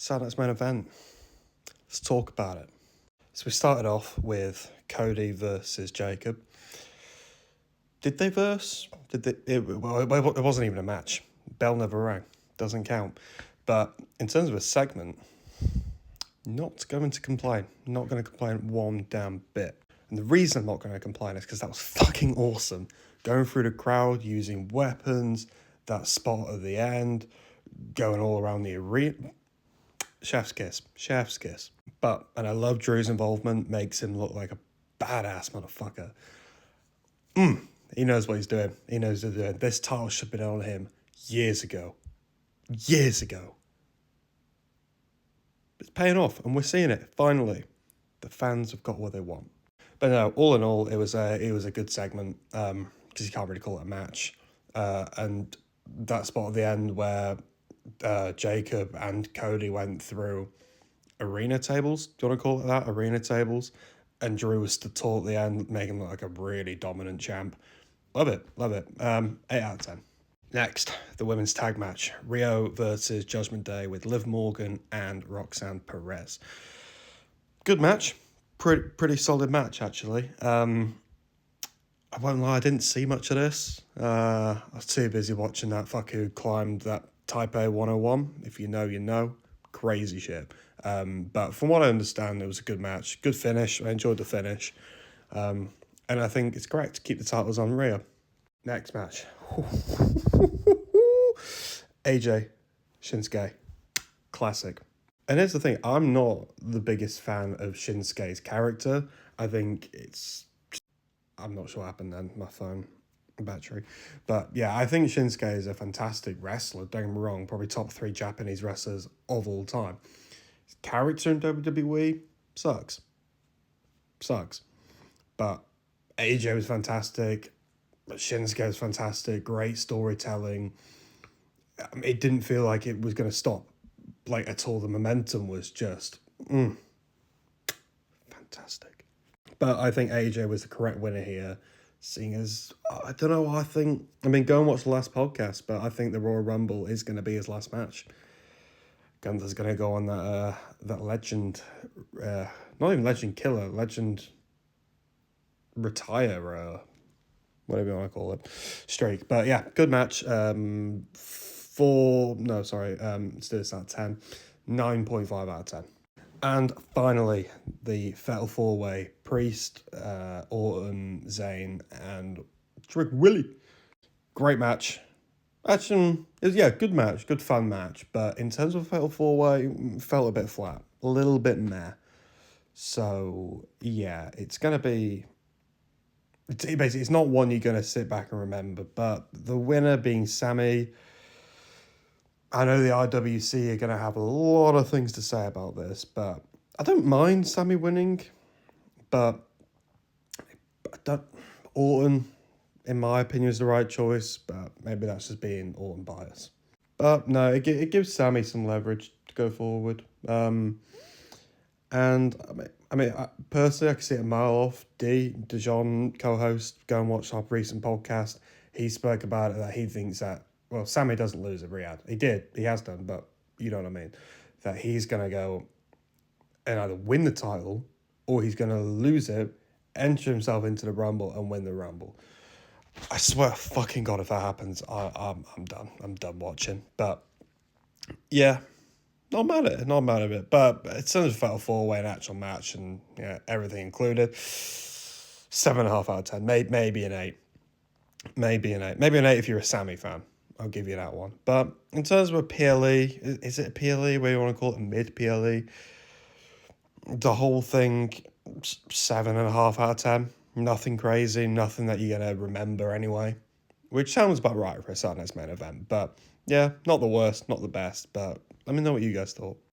Saturday's main event. Let's talk about it. So we started off with Cody versus Jacob. Did they verse? It wasn't even a match. Bell never rang. Doesn't count. But in terms of a segment, not going to complain. Not going to complain one damn bit. And the reason I'm not going to complain is because that was fucking awesome. Going through the crowd, using weapons, that spot at the end, going all around the arena. Chef's kiss. Chef's kiss. And I love Drew's involvement. Makes him look like a badass motherfucker. He knows what he's doing. He knows what he's doing. This title should have been on him years ago. Years ago. It's paying off, and we're seeing it, finally. The fans have got what they want. But no, all in all, it was a good segment, because you can't really call it a match. And that spot at the end where Jacob and Cody went through arena tables. Do you want to call it that? Arena tables. And Drew was stood tall at the end, making him look like a really dominant champ. Love it. 8 out of 10. Next, the women's tag match. Rio versus Judgment Day with Liv Morgan and Roxanne Perez. Good match. Pretty solid match, actually. I won't lie, I didn't see much of this. I was too busy watching that fuck who climbed that Taipei 101. If you know, you know. Crazy shit. But from what I understand, it was a good match. Good finish. I enjoyed the finish. And I think it's correct to keep the titles on Rhea. Next match. AJ, Shinsuke. Classic. And here's the thing. I'm not the biggest fan of Shinsuke's character. I think I'm not sure what happened then. My phone battery. But yeah, I think Shinsuke is a fantastic wrestler. Don't get me wrong. Probably top 3 Japanese wrestlers of all time. His character in WWE sucks. But AJ was fantastic. Shinsuke was fantastic. Great storytelling. It didn't feel like it was going to stop. Like, at all. The momentum was just fantastic. But I think AJ was the correct winner here. Seeing as, I don't know, go and watch the last podcast, but I think the Royal Rumble is going to be his last match. Gunther's going to go on that legend, not even legend killer, legend retire, whatever you want to call it, streak. But yeah, good match. Let's do this out of 10. 9.5 out of 10. And finally, the Fatal 4-Way, Priest, Orton, Zayn, and Trick Willie. Great match. Actually, good match, good fun match. But in terms of Fatal 4-Way, felt a bit flat. A little bit meh. So, yeah, it's going to be... Basically, it's not one you're going to sit back and remember. But the winner being Sammy... I know the IWC are going to have a lot of things to say about this, but I don't mind Sammy winning, but Orton, in my opinion, is the right choice, but maybe that's just being Orton bias. But no, it gives Sammy some leverage to go forward. And personally, I can see it a mile off. Dijon, co-host, go and watch our recent podcast. He spoke about it, that he thinks that, well, Sammy doesn't lose at Riyadh. He has done, but you know what I mean. That he's going to go and either win the title or he's going to lose it, enter himself into the Rumble and win the Rumble. I swear to fucking God, if that happens, I'm done. I'm done watching. But yeah, not mad at it. But in terms of Fatal 4-Way, an actual match and everything included, 7.5 out of 10. Maybe an 8. Maybe an 8 if you're a Sammy fan. I'll give you that one. But in terms of a PLE, is it a PLE? Where you want to call it, a mid-PLE? The whole thing, 7.5 out of 10. Nothing crazy, nothing that you're going to remember anyway. Which sounds about right for a Saturday's main event. But yeah, not the worst, not the best. But let me know what you guys thought.